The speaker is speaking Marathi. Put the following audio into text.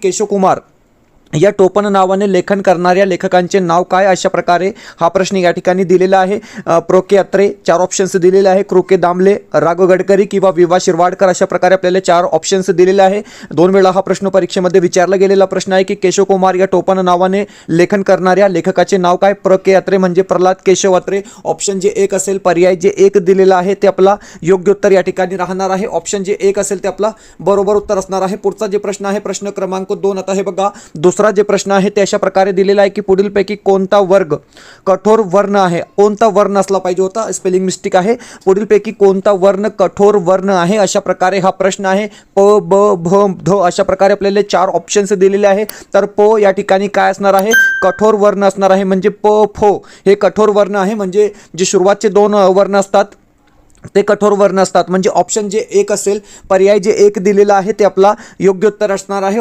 केशव कुमार या टोपण नावाने लेखन करणाऱ्या लेखकांचे नाव काय? अशा प्रकारे हा प्रश्न या ठिकाणी दिलेला आहे। प्रो के अत्रे 4 ऑप्शन्स दिलेले आहे, कृ के दामले, राघव गडकरी किंवा विवा शिरवाडकर, अशा प्रकारे आपल्याला 4 ऑप्शन्स दिलेले आहे। 2 वेळा हा प्रश्न परीक्षेमध्ये विचारला गेलेला प्रश्न आहे की केशव कुमार या टोपण नावाने लेखन करणाऱ्या लेखकाचे नाव काय? प्र के अत्रे म्हणजे प्रल्हाद केशव अत्रे। ऑप्शन जे 1 असेल, पर्याय जे 1 दिलेला आहे ते आपला योग्य उत्तर या ठिकाणी राहणार आहे। ऑप्शन जे 1 असेल ते आपला बरोबर उत्तर असणार आहे। पुढचा जे प्रश्न आहे प्रश्न क्रमांक 2 आता हे बघा, दुसरा जे प्रश्न आहे ते अशा प्रकारे दिलेला आहे की पुढीलपैकी कोणता वर्ग कठोर वर्ण आहे? कोणता वर्ण असला पाहिजे होता, स्पेलिंग मिस्टेक आहे। पुढीलपैकी कोणता वर्ण कठोर वर्ण आहे? अशा प्रकारे हा प्रश्न आहे। प ब भ ध अशा प्रकारे आपल्याला 4 ऑप्शन्स दिलेले आहे। तर प या ठिकाणी काय असणार आहे? कठोर वर्ण असणार आहे। म्हणजे प फो हे कठोर वर्ण आहे। म्हणजे जे सुरुवातचे 2 वर्ण असतात ते कठोर वर्ण असतात। म्हणजे ऑप्शन जे 1 असेल, पर्याय जे 1 दिलेला आहे ते आपला योग्य उत्तर असणार आहे।